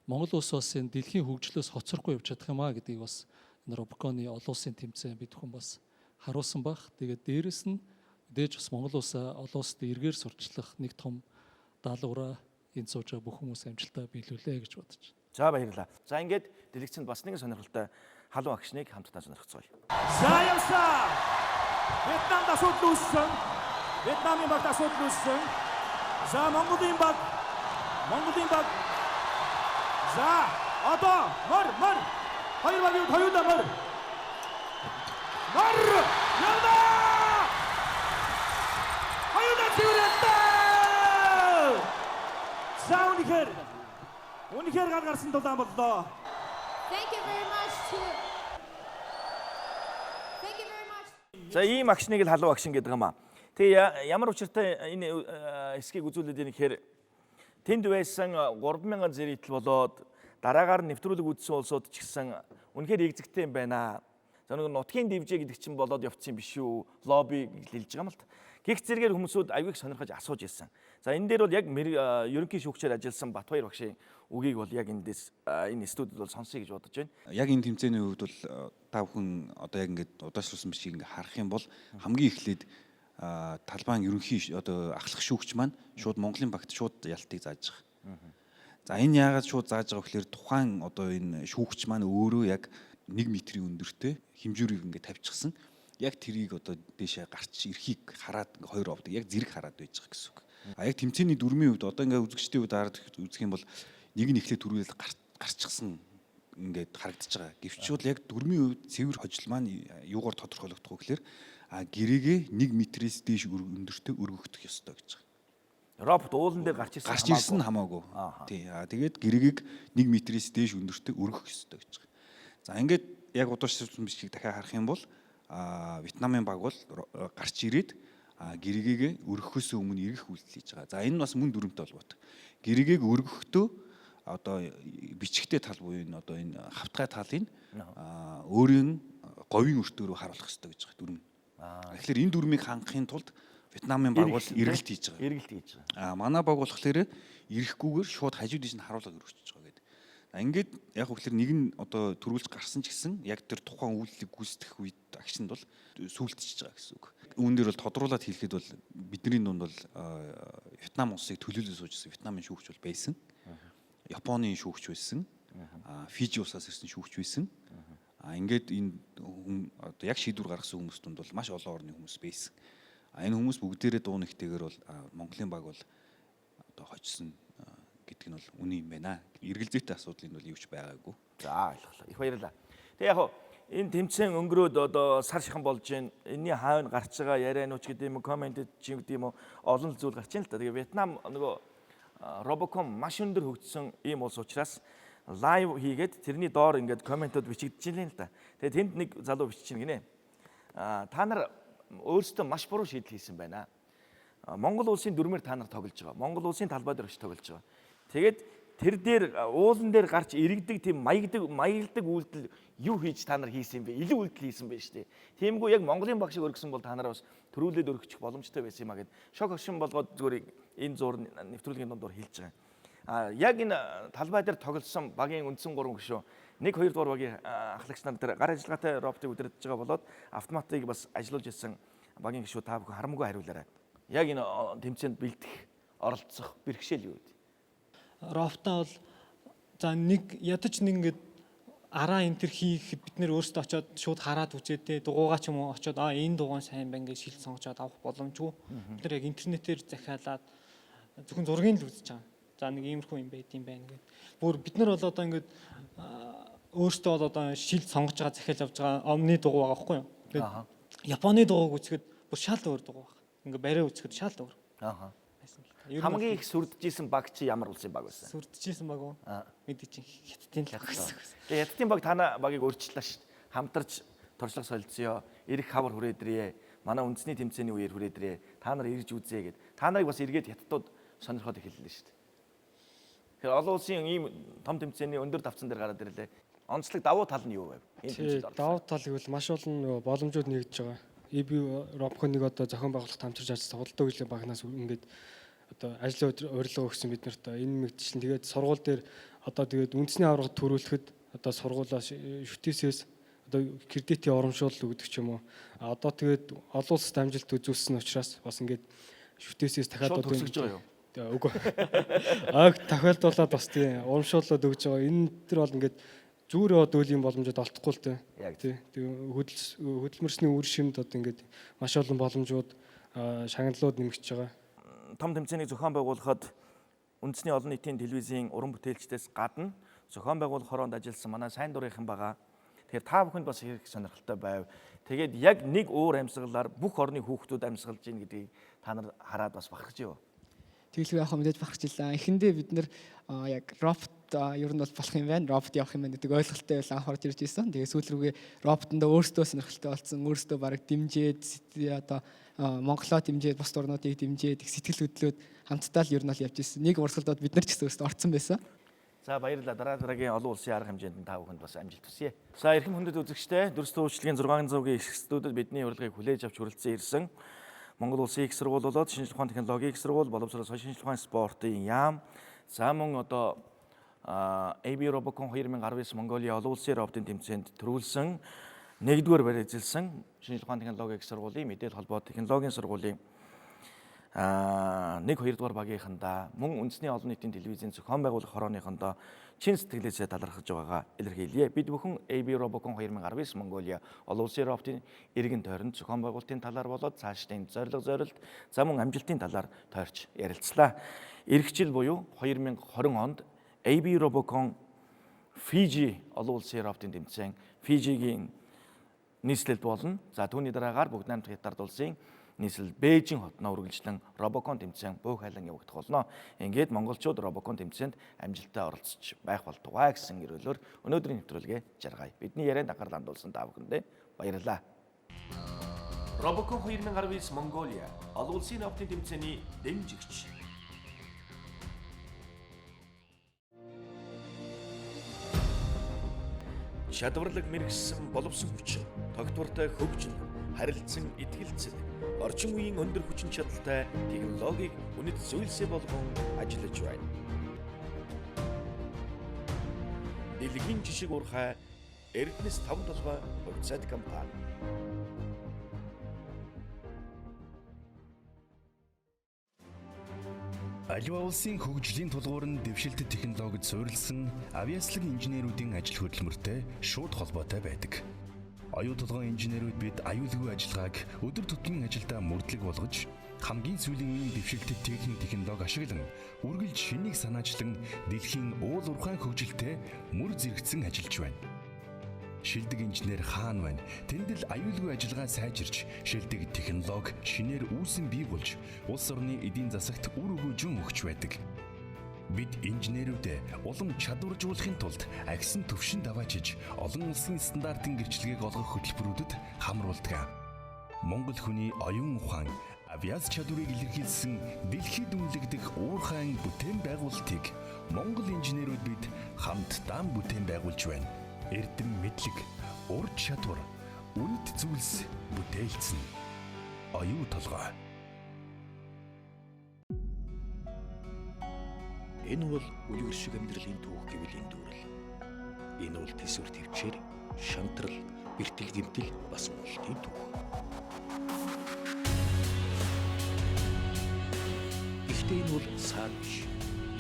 Монгол улс бас энэ дэлхийн хөгжлөөс хоцрохгүй явж чадах юм аа гэдгийг бас энэ Робоконы олон улсын тэмцээн бид хүн бас харуулсан баг. Тэгээд дээрэс нь мэдээж бас Монгол улсаа олон улсад эргээр сурчлах нэг том даалгавраа энд сууж байгаа бүх хүмүүс амжилтаа биелүүлээ гэж бодож байна. За баярлалаа. За ингээд дэлгэцэнд бас нэгэн сонирхолтой халуун агшныг хамтдаа сонирхцгаая. За явсаа. Вьетнамд асуудал үүссэн. Вьетнамын багт асуудал үүссэн. За Монголын баг. За одоо мөр. Хоёр багийн хоёулаа мөр. Явна! Хоёулаа цэвэрлээ. За үнэхээр гал гарсан дулаан боллоо. Thank you very much. За ийм агшныг л халуун агшин гэдэг юм аа. Тэгээ ямар учиртай энэ хэсгийг үзүүлээд ийм гэхээр тэнд байсан 3000 зэрэгтэл болоод дараагаар нэвтрүүлэг үзсэн улсууд ч гэсэн үнэхээр игзэгтэй юм байна. За нэг нутгийн дивжээ гэдэг чинь болоод явцсан биш үү? Лобби хэлж байгаа юм л та. Гэх зэрэгээр хүмүүсүүд аягүй сонирхож асууж ирсэн. За энэ дээр бол яг ерөнхий шүүгчээр ажилласан Батбаяр багшийн үгийг бол яг энэ студид бол сонсъё гэж бодож байна. Яг энэ тэмцээний үед бол та бүхэн одоо яг ингээд удаашруулсан бичгийг ингээд харах юм бол хамгийн эхлээд талбайн ерөнхий одоо ахлах шүүгч маань шууд Монголын багт шууд ялтыг зааж байгаа. За энэ яагаад шууд зааж байгаа гэхээр тухайн одоо энэ шүүгч маань өөрөө яг 1 метрийн өндөртэй хэмжүүрийг ингээд тавьчихсан. Яг тэрийг одоо дээшээ гарч ирэхийг хараад хоёр овдөг яг зэрэг хараад байж байгаа гэсэн үг. А яг тэмцээний дүрмийн үед одоо ингээд үзэгчдийн үед хараад үзэх юм бол нэг нь эхлээд түрүүлэл гарчихсан ингээд харагдаж байгаа. Гэвчүүд яг дүрмийн үед цэвэр хожил маань юугаар тодорхойлогдох вэ гэхээр гэрээгээ 1 метрээс дээш өндөртэй өргөгдөх ёстой гэж байгаа. Робот уулан дээр гарч ирсэн хамаагүй. Тий. Тэгээд гэрээгийг 1 метрээс дээш өндөртэй өргөх ёстой гэж байгаа. За ингээд яг удаашруулсан бичгийг дахиад харах юм бол Вьетнамын баг бол гарч ирээд гэрээгээ өргөхөөс өмнө эргэх үйлдэл хийж байгаа. За энэ бас мөн дүрмтэй холбоотой. Гэрээгийг өргөхдөө одоо бичгтэй тал буюу энэ одоо энэ хавтгай талын өөрийн говийн өртөөрөө харуулах хэрэгтэй гэж байгаа дүрм. Тэгэхээр энэ дүрмийг хангахын тулд Вьетнамын баг бол эргэлт хийж байгаа. Манай баг болохоор ирэхгүйгээр шууд хажууд диш нь харуулга өргөж байгаа гэдэг. Ингээд яг хөглөр нэг нь одоо төрүүлж гарсан ч гэсэн яг тэр тухайн үйлдэлийг гүйцэтгэх үед агшинд бол сүултчихж байгаа гэсэн үг. Үүн дээр бол тодруулаад хэлэхэд бол бидний дунд бол Вьетнам улсыг төлөөлөө суужсэн Вьетнамын шүүгч бол байсан. Японы шүүгч байсан. Фижи улсаас ирсэн шүүгч байсан. Ингээд энэ одоо яг шийдвэр гаргасан хүмүүс дунд бол маш олон орны хүмүүс байсан. Энэ хүмүүс бүгдээрээ дуу нэгтэйгээр бол Монголын баг бол одоо хожсон гэдэг нь бол үний юм байна. Эргэлзээтэй асуудал нь бол юу ч байгаагүй. За ойлголоо. Их баярлалаа. Тэгээ яг энэ тэмцээн өнгөрөөд одоо сар шихан болж байна. Энийний хаавь гарч байгаа ярианууч гэдэг юм уу, коммент гэдэг юм уу олон зүйл гарч байна л та. Тэгээ Вьетнам нөгөө Робокон маш өндөр хөгжсөн ийм улс учраас лайв хийгээд тэрний доор ингээд комментууд бичигдэж байна л да. Тэгээ тэнд нэг залуу бичиж гинэ. Та нар өөрсдөө маш буруу шийдэл хийсэн байна. Монгол улсын дүрмээр та нар тоглож байгаа. Монгол улсын талбай дээр очиж тоглож байгаа. Тэгээд тэр дээр уулан дээр гарч иргэдэг тийм маяглагдаг үйлдэл юу хийж та нар хийсэн бэ? Илүү үйлдэл хийсэн байж тээ. Тиймгүй яг Монголын баг шиг өргөсөн бол та нараа бас төрүүлээд өргөчих боломжтой байсан юм а гэд шок хошин болгоод зүгээр энэ зур нэвтрүүлгийн дундуур хэлж байгаа. Яг энэ талбай дээр тоглосон багийн үндсэн 3 гишүүн 1-2 дугаар багийн ахлагч нар дээр гар ажиллагаатай роботыг удирдах байгаа болоод автоматыг бас ажиллуулж ирсэн багийн гишүүд та бүхэн харамгүй хариулаарай. Яг энэ тэмцээнд бэлдэх оролцох бэрхшээл юу вэ? Роботоо бол за нэг ядаж нэг ингээд араа энэ төр хийхэд бид нэр өөрсдөө очиод шууд хараад үзээд те дугуйгаа ч юм уу очиод энэ дугуй сайн байна гэж шил сонгочоод авах боломжгүй. Бид нар яг интернетээр захиалаад зөвхөн зургийг л үзэж байгаа. За нэг иймэрхүү юм байт юм байна гэдэг. Бүр бид нар бол одоо ингээд өөрсдөө бол одоо шил сонгож байгаа захиалж авч байгаа омны дугуй байгаа байхгүй юу? Тэгээд Японы дугуйг үзэхэд бүр шал өөр дугуй байна. Ингээд барай үзэхэд шал өөр. Хамгийн их сүрдэжсэн баг чи ямар улсын баг байсан? Сүрдэжсэн баг уу? Мэдээ чи хятадын л баг гэсэн. Тэгээ хятадын баг танаа багийг өөрчлөлөө шүү дээ. Хамтарч туршлага солилцъё. Ирэх хавар хүрээдрээ. Манай үндэсний тэмцээний үеэр хүрээдрээ. Та нар ирж үзье гэд. Та нарыг бас эргээд хятадууд сонирхоод эхэллээ шүү дээ. Тэгэхээр олон улсын ийм том тэмцээний өндөр давцан дээр гараад ирлээ. Онцлог давуу тал нь юу вэ? Энэ тэмцээнд давуу талыг бол маш олон боломжууд нэгдэж байгаа. Робоконыг одоо зохион байгуулалт хамтарч ажилласан худалдаа хөгжлийн багнаас ингээд одоо ажлын урилга өгсөн бид нарт энэ мэгдчлэн тэгээд сургууль дээр одоо тэгээд үндэсний аварга төрүүлэхэд одоо сургуулаа шүтээсээс одоо кредитийн урамшуул өгдөг ч юм уу. Одоо тэгээд олон улсад амжилт үзүүлсэн учраас бас ингээд шүтээсээс дахиад одоо төсөж байгаа юу? Үгүй. Тохиолдуулаад бас тийм урамшууллууд өгж байгаа. Энэ төр бол ингээд зүгээр одоо үйл юм боломжууд олдохгүй л тий. Тэгээд хөдөлмөрсний үр шимд одоо ингээд маш олон боломжууд шагналууд нэмэгдэж байгаа. Том тэмцээнийг зохион байгуулахад үндэсний олон нийтийн телевизийн уран бүтээлчдээс гадна зохион байгуулах хороонд ажилласан манай сайн дурынхан байгаа. Тэгэхээр та бүхэнд бас их сонирхолтой байв. Тэгээд яг нэг уур амьсгалаар бүх орны хүүхдүүд амьсгалж ийн гэдгийг та нар хараад бас бахархаж юу? Тэгэлгүй яг мэдээж бахархажлаа. Эхэндээ бид нэр яг робот ер нь бол болох юм байна. Робот явах юм байна гэдэг ойлголттой байл анх орж ирж ирсэн. Тэгээ сүүл рүүгээ роботондоо өөрсдөө сонирхолтой болсон. Өөрсдөө бараг дэмжээд одоо Монголоо дэмжээд бус орнуудыг дэмжээд их сэтгэл хөдлөөд хамтдаа л ер нь бол явж ирсэн. Нэг урсгалдод бид нар ч гэсэн өөрсдөө орцсон байсан. За баярлалаа. Дараагийн олон улсын арга хэмжээнд та бүхэнд бас амжилт хүсье. За эрхэм хүндэт үзэгчдээ дүрс төвчлэгийн 600-гийн их студид бидний урилгыг хүлээж авч хүрэлцэн ирсэн. Монгол улсын их сургууль болоод шинжлэх ухааны технологийн их сургууль, боловсрол шинжлэх ухааны спортын яам, за мөн одоо AB Робокон 2019 Монголын олон улсын роботын тэмцээнд төрүүлсэн 1-р барь эзэлсэн шинжлэх ухааны технологийн их сургуулийн мэдээлэл холбоо технологийн сургуулийн 1-2 дугаар багийнхандаа мөн үндэсний олон нийтийн телевизийн зохион байгуулах хорооныхондоо чин сэтгэлээсээ талархаж байгаагаа илэрхийлье. Бид бүхэн AB Робокон 2019 Монголын олон улсын роботын иргэн тойронд зохион байгуулалтын талаар болоод цаашдын зорилго зорилт за мөн амжилтын талаар тойрч ярилцлаа. Ирэх жил буюу 2020 онд AB Робокон Фижи олон улсын роботын тэмцээн Фижигийн нийслэлд болно. За түүний дараагаар бүгд 8 дахь хятад улсын нийслэл Бээжин хотноо үргэлжлэн Робокон тэмцээн бөө хайлан явагдах болно. Ингээд монголчууд Робокон тэмцээнд амжилттай оролцож байх болтугай гэсэн эрүүлөөр өнөөдрийн нэвтрүүлгээ жаргая. Бидний ярианд анхаарал хандуулсан та бүхэндээ баярлалаа. Робокон 2019 Mongolia олон улсын роботын тэмцээний дэмжигч. Шадварлаг мэрэгсэн боловсон хүчин, тогтвортой хөгжин, харилцан итгэлцэл, орчин үеийн өндөр хүчин чадалтай технологиг үнэт зүйлсээ болгон ажиллаж байна. Дэлхийн жишг урхай Эрдэнэс 5 толгой хувьцаат компани. Аливаа улсын хөгжлийн тулгуур нь дэвшилтэт технологид суурилсан авиаслаг инженеруудын ажил хөдөлмөртэй шууд холбоотой байдаг. Оюу толгойн инженерүүд бид аюулгүй ажиллагааг өдөр тутмын ажилдаа мөрдлөг болгож хамгийн сүүлийн үеийн дэвшилтэт технологи ашиглан үргэлж шинийг санаачлан дэлхийн уул уурхай хөгжилтэй мөр зэрэгцэн ажиллаж байна. Шилдэг инженер хаана байна? Тэнд л аюулгүй ажиллагаа сайжирч, шилдэг технологи шинээр үүсэн бий болж, улс орны эдийн засагт үр өгөөжин өгч байдаг. Бид инженерүүдэд улам чадваржуулахын тулд агсан төвшөнд аваачиж, олон улсын стандартын гэрчлэгийг олгох хөтөлбөрүүдэд хамруулдаг. Монгол хүний оюун ухаан, Авиац чадварыг илэрхийлсэн дэлхийд үнэлэгдэх уурхайн бүтээн байгуулалтыг Монгол инженерүүд бид хамтдаа бүтээн байгуулж байна. Эрдэм мэдлэг, ур чадвар, үнэт зүйлс бүтээлцэн. Оюу толгой. Энэ бол үлгэр шиг амьдралын түүх гэвэл эндүрэл. Энэ бол төсвөр төвчээр, шантрал, бэртэл гэмтэл бас Монголын түүх. Гэхдээ энэ бол саад биш.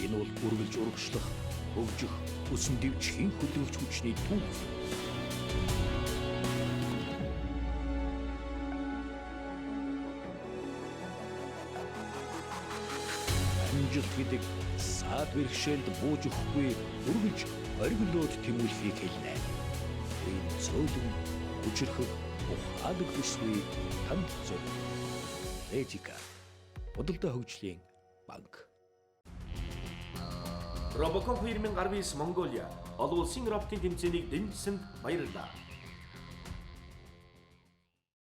Энэ бол үргэлж урагшлах, хөгжих, өсөн дэвжхийн хөдөлгөж хүчний түүх. Амжилт гэдэг саад бэрхшээлд бууж өгөхгүй үргэлж оргилоод тэмүүлэхийг хэлнэ. Энэ цөөлөн хүчрхэг ухаадаг бүсгүй танд зөв. Этика. Бодлоо хөгжлийн банк. Робокон 2019 Mongolia олон улсын роботын тэмцээнийг дэмжсэнд баярлалаа.